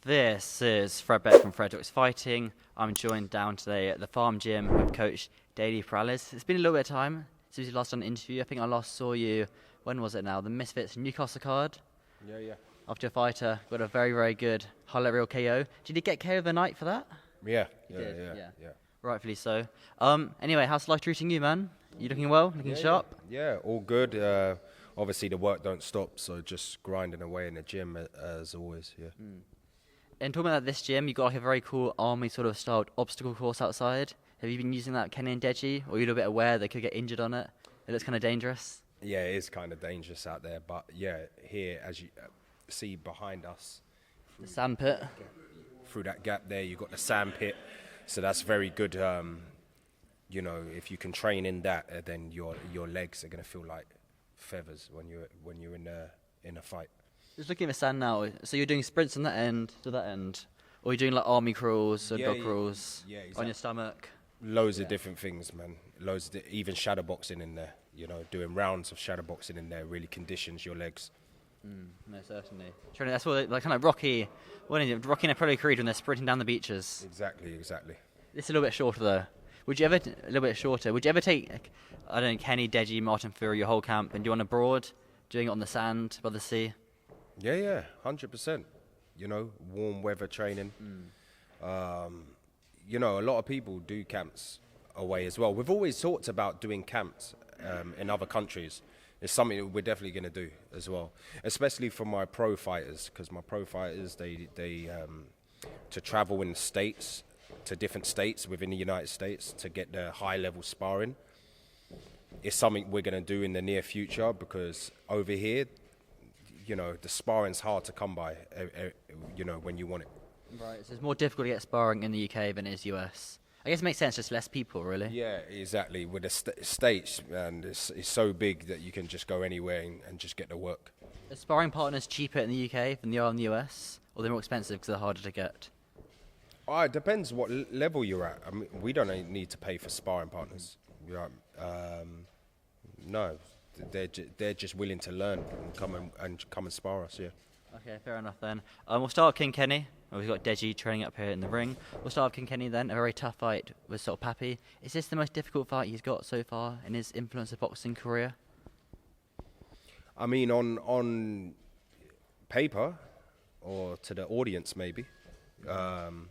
This is Fred Beck from Fred Beck Fighting. I'm joined down today at the farm gym with Coach Daley. It's been a little bit of time since you last done an interview. I think I last saw you, when was it now? The Misfits Newcastle card. Yeah. After a fighter, got a very, very good highlight reel KO. Did you get KO of the night for that? Yeah. Rightfully so. Anyway, how's life treating you, man? You looking well? Looking sharp? Yeah, all good. Obviously, the work don't stop, so just grinding away in the gym as always. Yeah. And talking about this gym, you got like a very cool army sort of styled obstacle course outside. Have you been using that, Kenny and Deji? Or are you a little bit aware they could get injured on it? It looks kind of dangerous. Yeah, it is kind of dangerous out there, but yeah, here as you see behind us, The sand pit. through that gap there, you've got the sand pit, so that's very good. You know, if you can train in that, then your legs are gonna feel like feathers when you're in a fight. Just looking at the sand now, so you're doing sprints on that end to that end? Or you're doing like army crawls or dog crawls exactly. on your stomach? Loads of different things, man. Even shadow boxing in there. You know, doing rounds of shadow boxing in there really conditions your legs. No, certainly. That's what, like, kind of Rocky, what is it? Rocky and Apollo Creed when they're sprinting down the beaches. Exactly. It's a little bit shorter though. Would you ever take, I don't know, Kenny, Deji, Martin Fury, your whole camp, and do on a broad, doing it on the sand by the sea? Yeah, 100%. You know, warm weather training. You know, a lot of people do camps away as well. We've always talked about doing camps in other countries. It's something that we're definitely going to do as well, especially for my pro fighters, because my pro fighters, they to travel in the States, to different states within the United States to get the high level sparring. It's something we're going to do in the near future, because over here, you know, the sparring's hard to come by, you know, when you want it. Right, so it's more difficult to get sparring in the UK than it is US. I guess it makes sense, just less people, really. Yeah, exactly. With the States, man, it's so big that you can just go anywhere and just get the work. Are sparring partners cheaper in the UK than they are in the US? Or they're more expensive because they're harder to get? It depends what level you're at. I mean, we don't need to pay for sparring partners. No, they're just willing to learn and come and spar us. Yeah. Okay, fair enough then. We'll start with King Kenny. We've got Deji training up here in the ring. We'll start with King Kenny then. A very tough fight with sort of Papi. Is this the most difficult fight he's got so far in his influencer boxing career? I mean, on paper, or to the audience maybe. I'm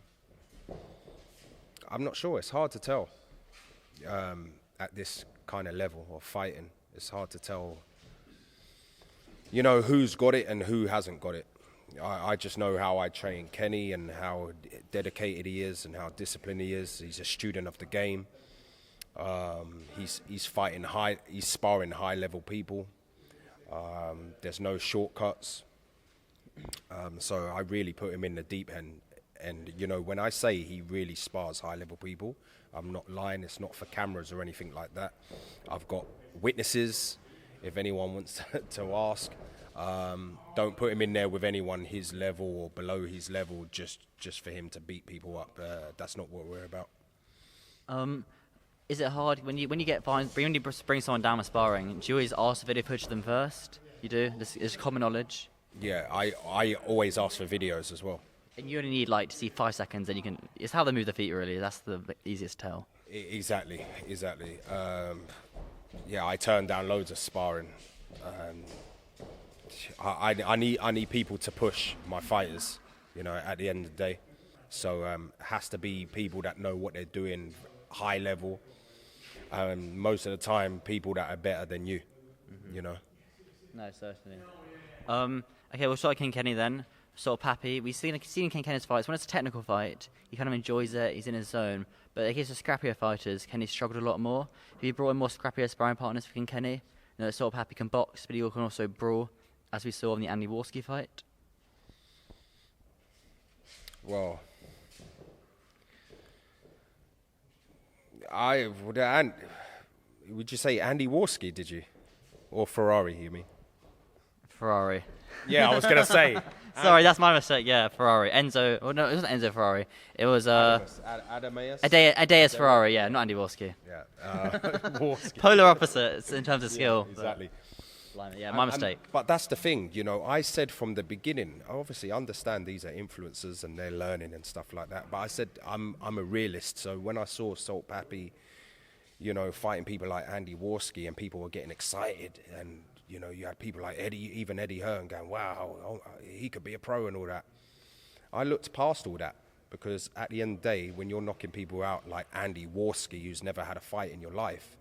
not sure. It's hard to tell. At this kind of level of fighting, it's hard to tell. You know, who's got it and who hasn't got it. I just know how I train Kenny and how dedicated he is and how disciplined he is. He's a student of the game. He's fighting high. He's sparring high-level people. There's no shortcuts. So I really put him in the deep end. And you know, when I say he really spars high-level people, I'm not lying. It's not for cameras or anything like that. I've got witnesses. If anyone wants to ask. Don't put him in there with anyone his level or below his level just for him to beat people up. That's not what we're about. Is it hard when you get fined, when you bring someone down with sparring, do you always ask the video footage of them first? You do? This is common knowledge. Yeah, I always ask for videos as well. And you only need like to see 5 seconds, and you can. It's how they move their feet, really. That's the easiest tell. Exactly. Yeah, I turn down loads of sparring. I need people to push my fighters, you know, at the end of the day. So it has to be people that know what they're doing, high level. Most of the time, people that are better than you, you know. No, certainly. Okay, we'll start King Kenny then. Sort of Papi. We've seen King Kenny's fights. When it's a technical fight, he kind of enjoys it. He's in his zone. But against the scrappier fighters, Kenny struggled a lot more. Have you brought in more scrappier sparring partners for King Kenny? You know, sort of Papi can box, but he can also brawl, as we saw in the Andy Warski fight. Well, would you say Andy Warski, did you? Or Ferrari, you mean? Ferrari. Yeah, I was going to say. Sorry, that's my mistake. Yeah, Ferrari. Enzo. Well, no, it wasn't Enzo Ferrari. It was Adameus? Adeus Ferrari. Yeah, not Andy Warski. Yeah, Warski. Polar opposites in terms of skill. Exactly. Blimey, yeah, my mistake. But that's the thing, you know, I said from the beginning, I obviously understand these are influencers and they're learning and stuff like that, but I said I'm a realist. So when I saw Salt Papi, you know, fighting people like Andy Warski and people were getting excited, and, you know, you had people like Eddie Hearn going, wow, he could be a pro and all that. I looked past all that, because at the end of the day, when you're knocking people out like Andy Warski, who's never had a fight in your life,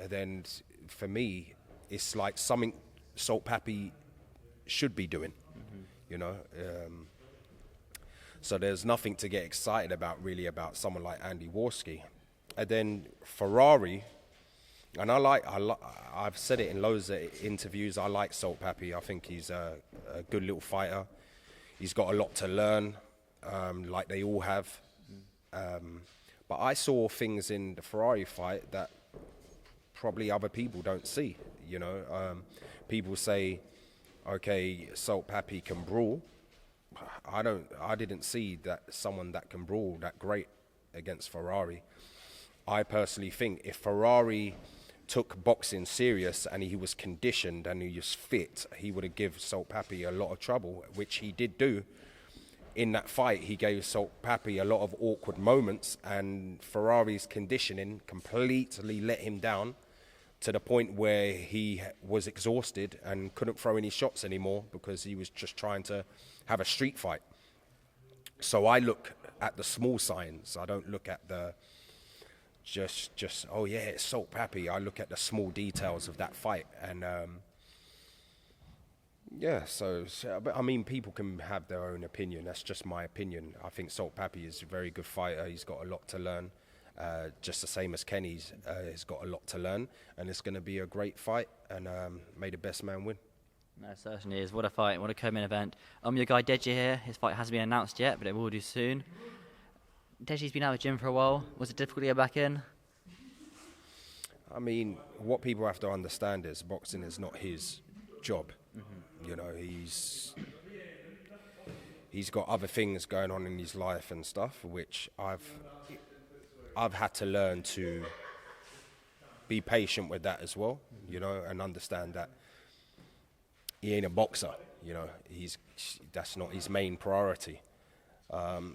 then for me, it's like something Salt Papi should be doing, you know. So there's nothing to get excited about, really, about someone like Andy Warski. And then Ferrari, and I've said it in loads of interviews, I like Salt Papi. I think he's a good little fighter. He's got a lot to learn, like they all have. But I saw things in the Ferrari fight that probably other people don't see, you know. People say, okay, Salt Papi can brawl. I didn't see that someone that can brawl that great against Ferrari. I personally think if Ferrari took boxing serious and he was conditioned and he was fit, he would have given Salt Papi a lot of trouble, which he did do. In that fight, he gave Salt Papi a lot of awkward moments, and Ferrari's conditioning completely let him down to the point where he was exhausted and couldn't throw any shots anymore because he was just trying to have a street fight. So I look at the small signs. I don't look at the just oh yeah, it's Salt Papi. I look at the small details of that fight, and yeah. So but I mean, people can have their own opinion. That's just my opinion. I think Salt Papi is a very good fighter. He's got a lot to learn, just the same as Kenny's has got a lot to learn, and it's going to be a great fight. And may the best man win. No, it certainly is. What a fight! What a co-main event. Your guy Deji here. His fight hasn't been announced yet, but it will do soon. Deji's been out of the gym for a while. Was it difficult to get back in? I mean, what people have to understand is boxing is not his job. You know, he's got other things going on in his life and stuff, which I've had to learn to be patient with that as well, you know, and understand that he ain't a boxer, you know. That's not his main priority.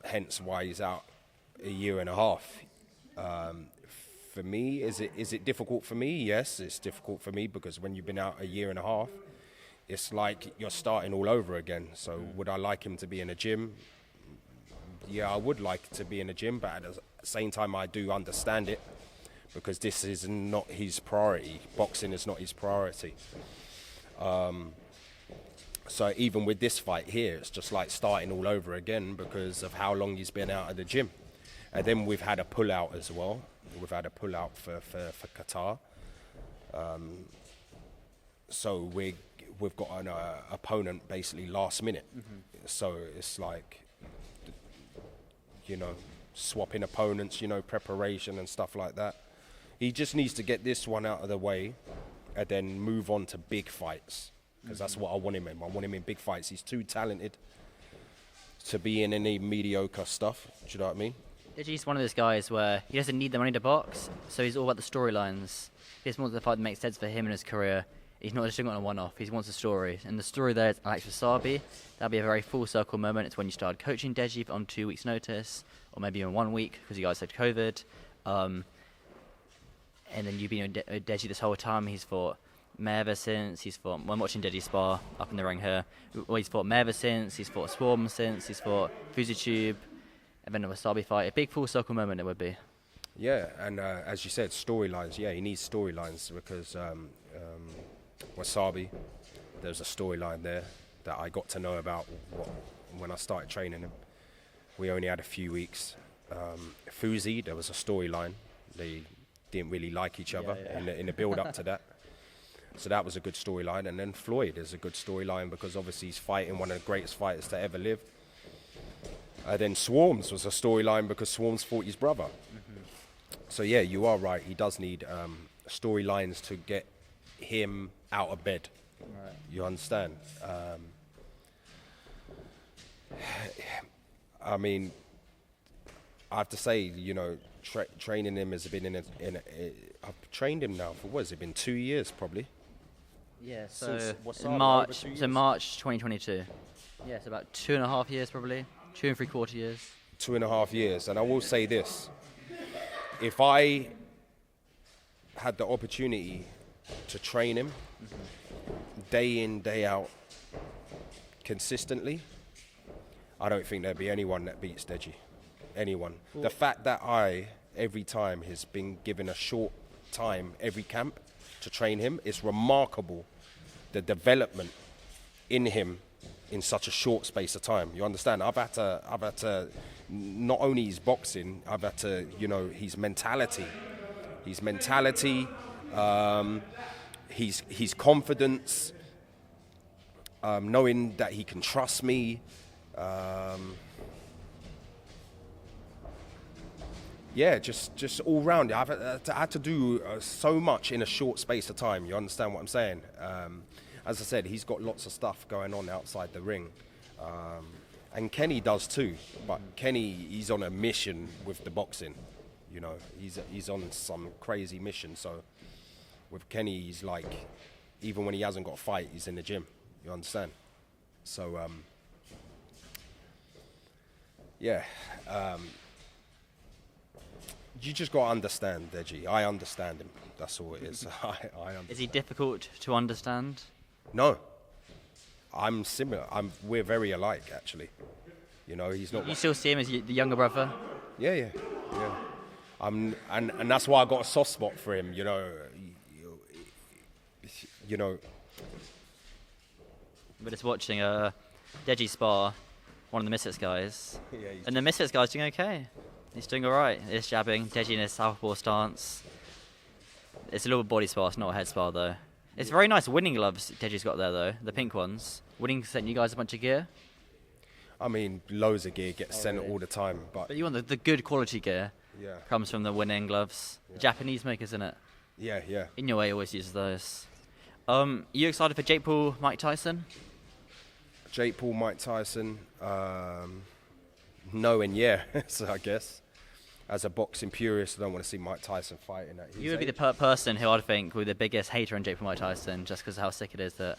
Hence why he's out a year and a half. For me, is it difficult for me? Yes, it's difficult for me, because when you've been out a year and a half, it's like you're starting all over again. So would I like him to be in a gym? Yeah, I would like to be in a gym, but at the same time I do understand it, because this is not his priority. Boxing is not his priority. So even with this fight here, it's just like starting all over again because of how long he's been out of the gym. And then we've had a pull-out as well. We've had a pull-out for Qatar. So we've got an opponent basically last minute. So it's like, you know, swapping opponents, you know, preparation and stuff like that. He just needs to get this one out of the way and then move on to big fights, because that's what I want him in. I want him in big fights. He's too talented to be in any mediocre stuff. Do you know what I mean? Deji's one of those guys where he doesn't need the money to box, so he's all about the storylines. He just wants the fight that makes sense for him in his career. He's not just doing it on a one-off. He wants a story. And the story there is Alex Wasabi. That'll be a very full circle moment. It's when you started coaching Deji on 2 weeks' notice, or maybe in 1 week, because you guys had COVID. And then you've been with Deji this whole time. He's fought May ever since. He's fought, when watching Deji spar up in the ring here, well, he's fought May ever since. He's fought Swarm since. He's fought Fuzitube. And then a Wasabi fight. A big full circle moment it would be. Yeah, and as you said, storylines. Yeah, he needs storylines, because Wasabi, there's a storyline there that I got to know about when I started training him. We only had a few weeks. Fuzi, there was a storyline. They didn't really like each other in the build-up to that. So that was a good storyline. And then Floyd is a good storyline, because obviously he's fighting one of the greatest fighters to ever live. Then Swarms was a storyline, because Swarms fought his brother. So yeah, you are right. He does need storylines to get him out of bed. Right. You understand? I mean, I have to say, you know, training him has been I've trained him now for, what has it been, 2 years probably? Yeah, so Since in Wasabi, March, over 2 so years? March 2022. Yeah, it's about 2.5 years probably, 2 3/4 years. 2.5 years. And I will say this, if I had the opportunity to train him day in, day out, consistently, I don't think there'd be anyone that beats Deji. Anyone. The fact that every time, has been given a short time every camp to train him, it's remarkable, the development in him in such a short space of time. You understand? I've had to, not only his boxing, I've had to, his mentality. His confidence, knowing that he can trust me. Just all round. I've had to do so much in a short space of time. You understand what I'm saying? As I said, he's got lots of stuff going on outside the ring. And Kenny does too. But Kenny, he's on a mission with the boxing. He's on some crazy mission. So with Kenny, he's like, even when he hasn't got a fight, he's in the gym. You understand? So, you just got to understand Deji. I understand him. That's all it is. I understand. Is he difficult to understand? No. I'm similar. We're very alike, actually. He's not. You still see him as the younger brother? Yeah. And that's why I got a soft spot for him. We're just watching Deji Spar, one of the Misfits guys. Yeah, and the Misfits guy's doing okay. He's doing all right. He's jabbing. Deji in his southpaw stance. It's a little body spar, it's not a head spar though. It's very nice winning gloves Deji's got there though, the pink ones. Winning sent you guys a bunch of gear. I mean, loads of gear gets sent all the time, but you want the good quality gear. Yeah. Comes from the winning gloves. Yeah. Japanese makers, isn't it? Yeah. In your way, always uses those. You excited for Jake Paul, Mike Tyson? Jake Paul, Mike Tyson. No and yeah, so I guess. As a boxing purist, I don't want to see Mike Tyson fighting at his You would be age. the person who I'd think would be the biggest hater on Jake Paul, Mike Tyson, just because of how sick it is that,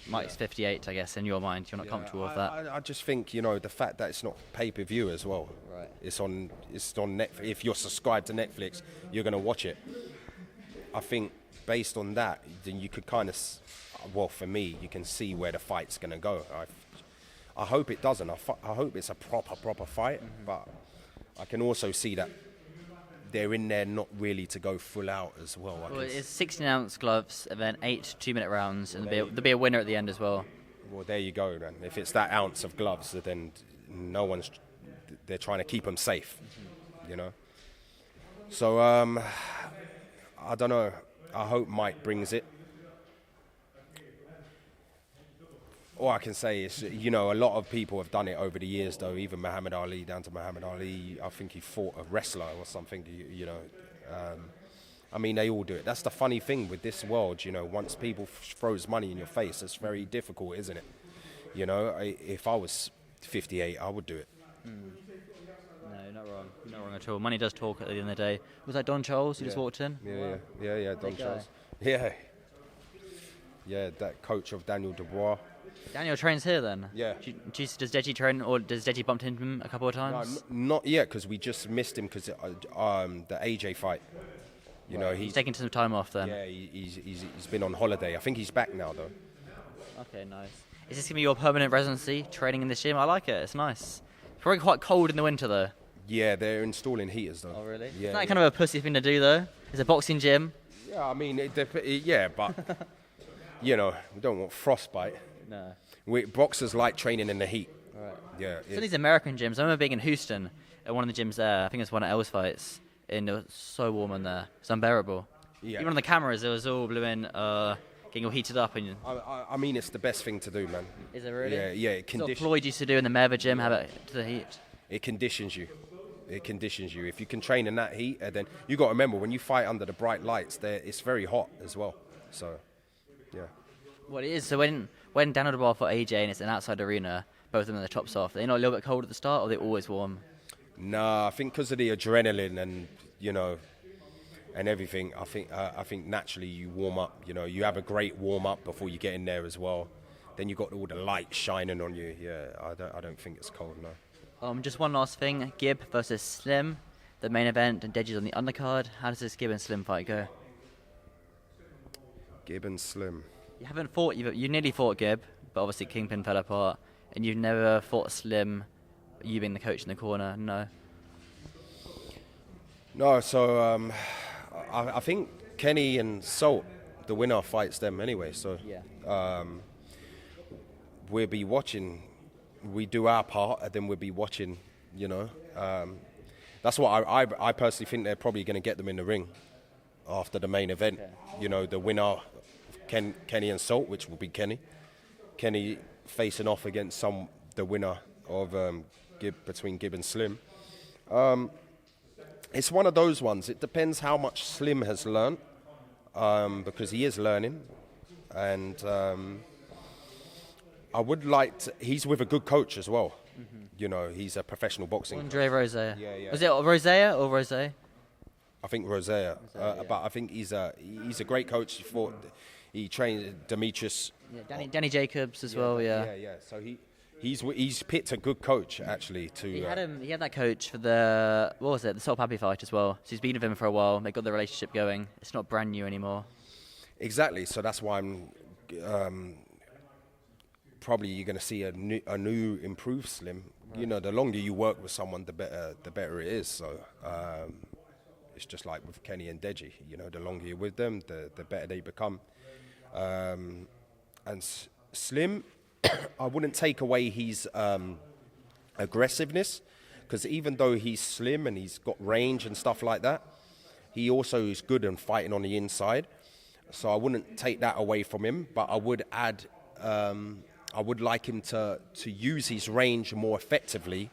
Mike's 58, I guess, in your mind. You're not comfortable with that. I just think, the fact that it's not pay-per-view as well. Right. It's on Netflix. If you're subscribed to Netflix, you're going to watch it. I think based on that, then you could kind of, for me, you can see where the fight's going to go. I hope it doesn't. I hope it's a proper fight, but I can also see that they're in there not really to go full out as well. It's 16-ounce gloves and then 8 2-minute rounds, and there'll be a winner at the end as well. Well, there you go, then. If it's that ounce of gloves, then they're trying to keep them safe, So, I don't know. I hope Mike brings it. All I can say is, a lot of people have done it over the years, though. Even Muhammad Ali, down to Muhammad Ali, I think he fought a wrestler or something. I mean, they all do it. That's the funny thing with this world. Once people throws money in your face, it's very difficult, isn't it? If I was 58, I would do it. No, you're not wrong. You're not wrong at all. Money does talk at the end of the day. Was that Don Charles who just walked in? Yeah, Don Charles. Yeah, that coach of Daniel Dubois. Daniel trains here then? Yeah. Does Deji train, or does Deji bump into him a couple of times? No, not yet, because we just missed him because the AJ fight. He's taking some time off then. Yeah, he's been on holiday. I think he's back now though. Okay, nice. Is this gonna be your permanent residency, training in this gym? I like it. It's nice. It's probably quite cold in the winter though. Yeah, they're installing heaters though. Oh really? Yeah. Isn't that kind of a pussy thing to do though? It's a boxing gym. Yeah, I mean, but we don't want frostbite. No. Boxers like training in the heat. Right. Yeah. So these American gyms, I remember being in Houston at one of the gyms there. I think it was one of Els fights. And it was so warm in there. It's unbearable. Yeah. Even on the cameras, it was all blue in, getting all heated up. And I mean, it's the best thing to do, man. Is it really? Yeah. It conditions. Floyd used to do in the Merva gym, have it to the heat. It conditions you. If you can train in that heat, and then you got to remember when you fight under the bright lights, it's very hot as well. So, yeah. Well, it is. So when Daniel Dubois fought AJ and it's an outside arena, both of them are the tops off. Are they not a little bit cold at the start, or are they always warm? Nah, I think because of the adrenaline and and everything. I think naturally you warm up. You know, you have a great warm up before you get in there as well. Then you got all the light shining on you. Yeah, I don't think it's cold, no. Just one last thing: Gib versus Slim, the main event, and Deji's on the undercard. How does this Gib and Slim fight go? Gib and Slim. You haven't fought. You nearly fought Gib, but obviously Kingpin fell apart, and you've never fought Slim. You being the coach in the corner, no. No, so I think Kenny and Salt, the winner, fights them anyway. So Yeah. We'll be watching. We do our part, and then we'll be watching. You know, that's what I personally think they're probably going to get them in the ring after the main event. Okay. You know, the winner, Kenny and Salt, which will be Kenny. Kenny facing off against the winner of between Gib and Slim. It's one of those ones. It depends how much Slim has learned, because he is learning, and I would like to. He's with a good coach as well. Mm-hmm. You know, he's a professional boxing. Andre Rosea. Yeah. Was it Rosea or Rose? I think Rosea, yeah. but I think he's a great coach. He trained Demetrius. Yeah, Danny Jacobs as well. Yeah. So he's picked a good coach actually to. He had that coach for the Salt Papi fight as well. So he's been with him for a while. They got the relationship going. It's not brand new anymore. Exactly. So that's why I'm. Probably you're going to see a new improved Slim. Right. You know, the longer you work with someone, the better it is. So it's just like with Kenny and Deji. You know, the longer you're with them, the better they become. And Slim, I wouldn't take away his aggressiveness, because even though he's slim and he's got range and stuff like that, he also is good in fighting on the inside. So I wouldn't take that away from him, but I would add. I would like him to use his range more effectively,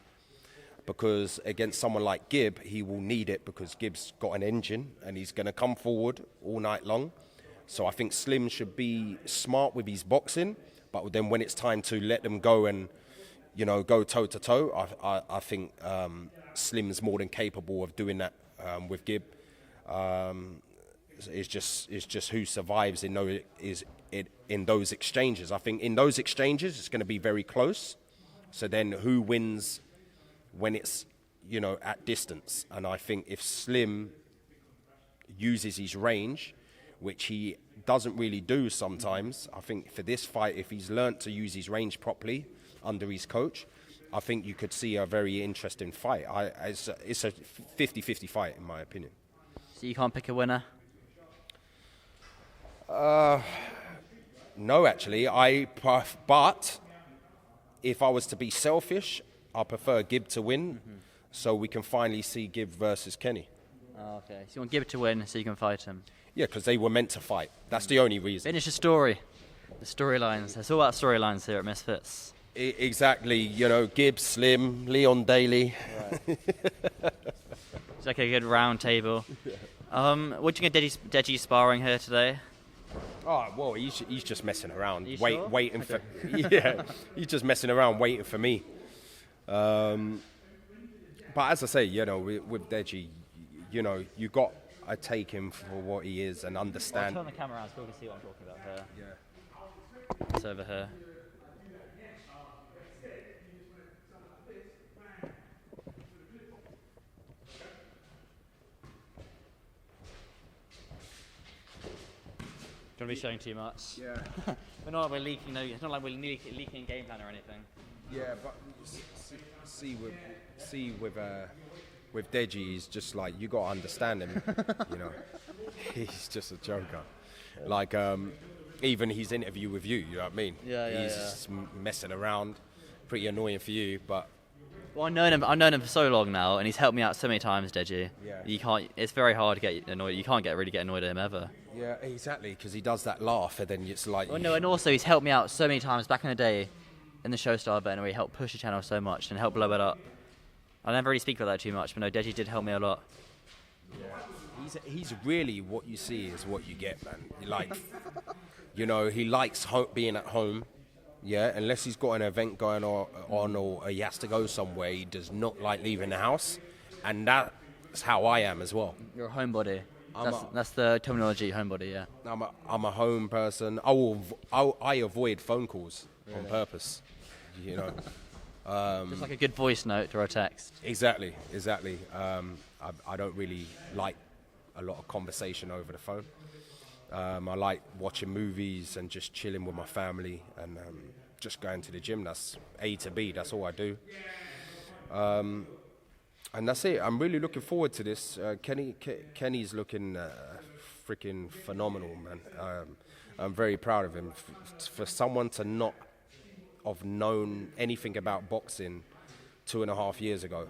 because against someone like Gib, he will need it, because Gib's got an engine and he's going to come forward all night long. So I think Slim should be smart with his boxing, but then when it's time to let them go and, you know, go toe to toe, I think Slim's more than capable of doing that with Gib. It's just who survives in those exchanges. I think in those exchanges it's going to be very close. So then who wins when it's, you know, at distance? And I think if Slim uses his range, which he doesn't really do sometimes, I think for this fight, if he's learnt to use his range properly under his coach, I think you could see a very interesting fight. It's a 50-50 fight in my opinion. So you can't pick a winner? No, actually. But if I was to be selfish, I prefer Gib to win, so we can finally see Gib versus Kenny. Oh, okay. So you want Gib to win so you can fight him? Yeah, because they were meant to fight. That's the only reason. Finish the story. The storylines. It's all about storylines here at Misfits. Exactly. You know, Gib, Slim, Leon Daley. Right. It's like a good round table. What do you think of Deji sparring here today? Oh, well, he's just messing around, sure? waiting for. Yeah, he's just messing around, waiting for me. But as I say, you know, with Deji, you know, you got to take him for what he is and understand. I'll turn the camera around so we can see what I'm talking about here. Yeah. It's over here. Don't be showing too much. Yeah. We're not like we're leaking. No, it's not like we're leaking game plan or anything. Yeah, but see with Deji, he's just like, you got to understand him. You know, he's just a joker. Like even his interview with you, you know what I mean? Yeah. He's just messing around, pretty annoying for you, but. Well, I've known him for so long now, and he's helped me out so many times, Deji. Yeah. It's very hard to get annoyed. You can't really get annoyed at him ever. Yeah, exactly, because he does that laugh, and then it's like. Well, no, and also he's helped me out so many times back in the day, in the Showstar event, where he helped push the channel so much and helped blow it up. I never really speak about that too much, but no, Deji did help me a lot. Yeah, he's really what you see is what you get, man. Like, you know, he likes being at home. Yeah, unless he's got an event going on or he has to go somewhere, he does not like leaving the house. And that's how I am as well. You're a homebody. That's the terminology, homebody, yeah. I'm a home person. I avoid phone calls on purpose. You know. Just like a good voice note or a text. Exactly. I don't really like a lot of conversation over the phone. I like watching movies and just chilling with my family and just going to the gym. That's A to B. That's all I do. And that's it. I'm really looking forward to this. Kenny's looking freaking phenomenal, man. I'm very proud of him. For someone to not have known anything about boxing 2.5 years ago,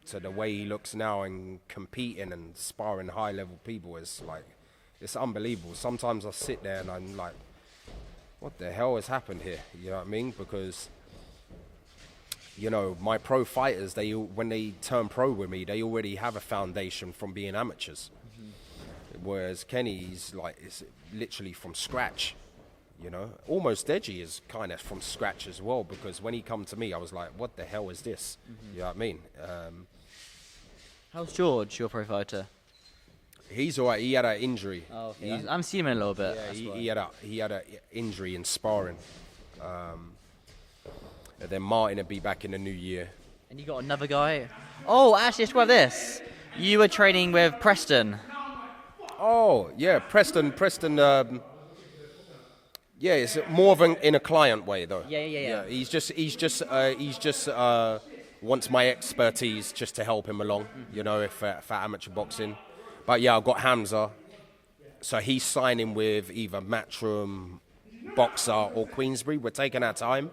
to the way he looks now and competing and sparring high-level people, it's unbelievable. Sometimes I sit there and I'm like, what the hell has happened here? You know what I mean? Because, you know, my pro fighters, when they turn pro with me, they already have a foundation from being amateurs. Mm-hmm. Whereas Kenny's it's literally from scratch, you know. Almost Deji is kind of from scratch as well, because when he come to me, I was like, what the hell is this? Mm-hmm. You know what I mean? How's George, your pro fighter? He's all right. He had an injury. Oh, okay. I'm seeing him in a little bit. Yeah, he had an injury in sparring. And then Martin will be back in the new year. And you got another guy. Oh, actually, let's about this. You were training with Preston. Oh, yeah, Preston. Yeah, it's more of in a client way, though. Yeah. He's just wants my expertise just to help him along, you know, for amateur boxing. But yeah, I've got Hamza. So he's signing with either Matchroom, Boxer, or Queensbury. We're taking our time.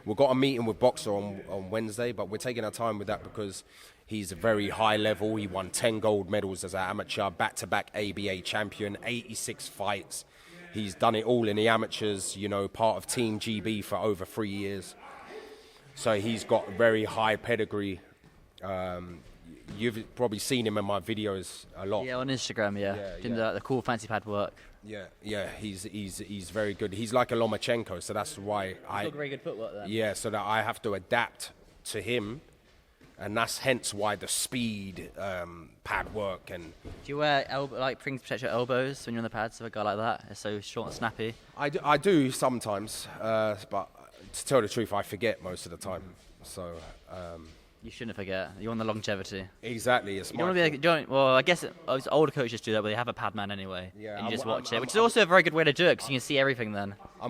We've got a meeting with Boxer on Wednesday, but we're taking our time with that because he's a very high level. He won 10 gold medals as an amateur, back-to-back ABA champion, 86 fights. He's done it all in the amateurs, you know, part of Team GB for over 3 years. So he's got very high pedigree. You've probably seen him in my videos a lot. Yeah, on Instagram, yeah. Doing the cool fancy pad work. Yeah, he's very good. He's like a Lomachenko, so that's why He's got very good footwork then. Yeah, so that I have to adapt to him, and that's hence why the speed, pad work, and... Do you wear things to protect your elbows when you're on the pads with a guy like that? It's so short and snappy. I do sometimes, but to tell the truth, I forget most of the time. So... You shouldn't forget. You want the longevity. Exactly. It's well, I guess older coaches do that, but they have a pad man anyway. Yeah, and you just watch it, which is also a very good way to do it because you can see everything then. I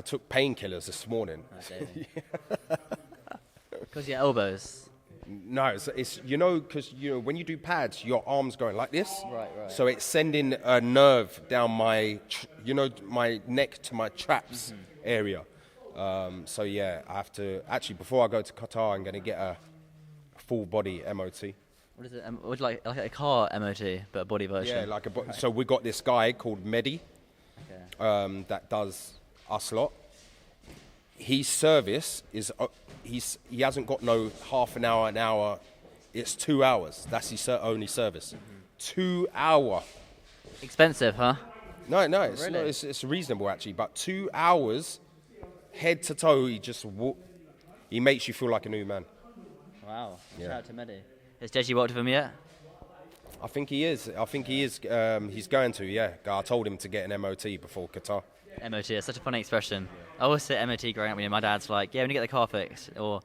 took painkillers this morning. Because your elbows. No, it's you know, because when you do pads, your arm's going like this. Right. So it's sending a nerve down my neck to my traps area. So yeah, I have to actually before I go to Qatar, I'm going to get a full body MOT. What is it? Would like a car MOT, but a body version? Yeah, so we got this guy called Mehdi, that does us lot. His service is he hasn't got no half an hour. It's 2 hours. That's his only service. 2 hour. Expensive, huh? No, it's reasonable actually. But 2 hours. Head to toe, he makes you feel like a new man. Wow. Shout out to Mehdi. Has Deji worked with him yet? I think he is. He's going to, yeah. I told him to get an MOT before Qatar. MOT, it's such a funny expression. I always say MOT growing up. My dad's like, yeah, when you get the car fixed. Or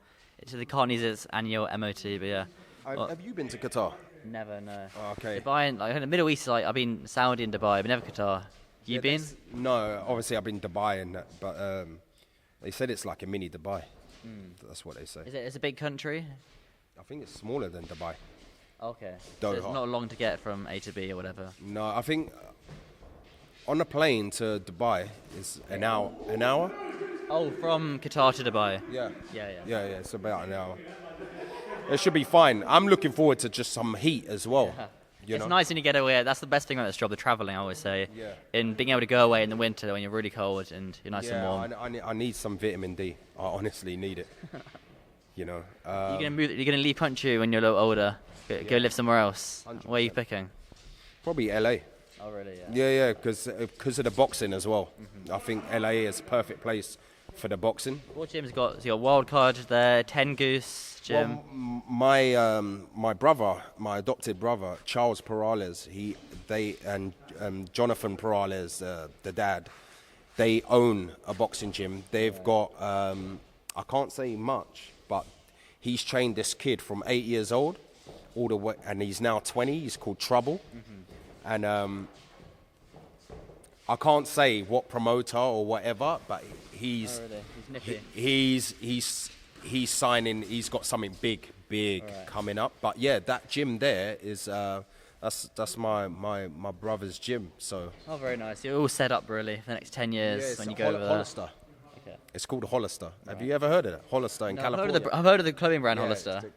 so the car needs its annual MOT, but yeah. Have you been to Qatar? Never, no. Oh, okay. Dubai, in the Middle East, I've been Saudi and Dubai, but never Qatar. You been? No, obviously I've been Dubai and that, but... They said it's like a mini Dubai. That's what they say. Is it? It's a big country? I think it's smaller than Dubai. Okay. Doha. So it's not long to get from A to B or whatever. No, I think on a plane to Dubai is an hour. Oh, from Qatar to Dubai. Yeah. Yeah. It's about an hour. It should be fine. I'm looking forward to just some heat as well. Yeah. It's nice when you get away. That's the best thing about this job, the travelling, I always say. Yeah. In being able to go away in the winter when you're really cold and you're nice and warm. I need some vitamin D. I honestly need it. You're gonna leave country when you're a little older. Go live somewhere else. 100%. Where are you picking? Probably LA. Oh really? Yeah. Yeah, because of the boxing as well. I think LA is a perfect place for the boxing. What gym's got? So you got Wild Card there, 10 Goose, gym? Well, my brother, my adopted brother, Charles Perales, and Jonathan Perales, the dad, they own a boxing gym. They've got, I can't say much, but he's trained this kid from 8 years old, all the way, and he's now 20. He's called Trouble, and I can't say what promoter or whatever, but he's nippy. He's signing. He's got something big coming up. But yeah, that gym there is that's my brother's gym. So Oh, very nice. You're all set up really for the next 10 years when you go over there. Hollister. Okay. It's called Hollister. Have you ever heard of it? Hollister in No, California. I've heard of the clothing brand Yeah, Hollister.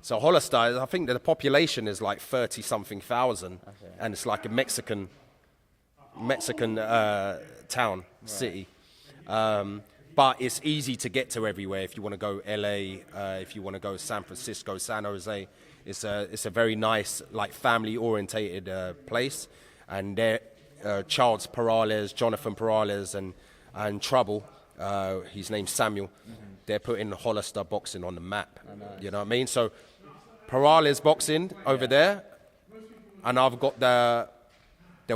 So Hollister, I think that the population is like 30-something thousand, and it's like a Mexican town, city. But it's easy to get to everywhere. If you want to go LA, if you want to go San Francisco, San Jose, it's a very nice, like family-orientated place. And there, Charles Perales, Jonathan Perales, and Trouble, his name's Samuel. They're putting Hollister boxing on the map. Oh, nice. You know what I mean? So Perales boxing over there, and I've got the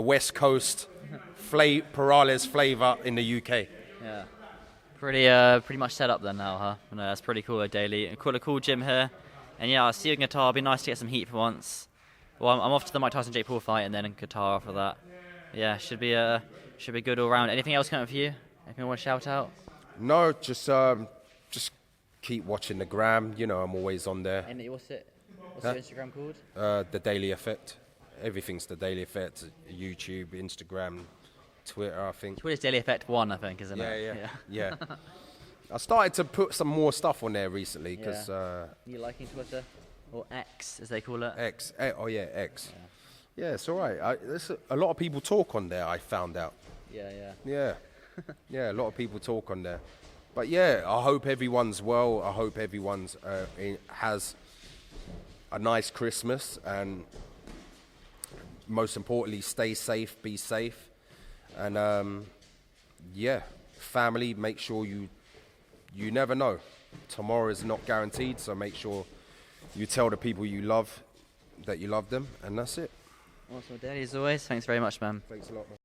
West Coast Perales flavour in the UK. Yeah. Pretty much set up then now, huh? No, that's pretty cool, Daley. A cool gym here. And yeah, I'll see you in Qatar. It'll be nice to get some heat for once. Well, I'm off to the Mike Tyson Jake Paul fight, and then in Qatar after that. Yeah, should be good all round. Anything else coming up for you? Anything you want to shout out? No, just keep watching the gram. You know, I'm always on there. And what's your Instagram called? The Daily Effect. Everything's the Daily Effect. YouTube, Instagram, Twitter, I think. Twitter's Daily Effect 1, I think, isn't it? Yeah. I started to put some more stuff on there recently because You liking Twitter? Or X, as they call it? X. X. Yeah, it's all right. There's a lot of people talk on there. I found out. Yeah. Yeah, a lot of people talk on there. But yeah, I hope everyone's well. I hope everyone's has a nice Christmas, and most importantly, stay safe, be safe, and yeah, family. Make sure you never know. Tomorrow is not guaranteed, so make sure you tell the people you love that you love them, and that's it. Awesome, Daddy, as always. Thanks very much, man. Thanks a lot, man.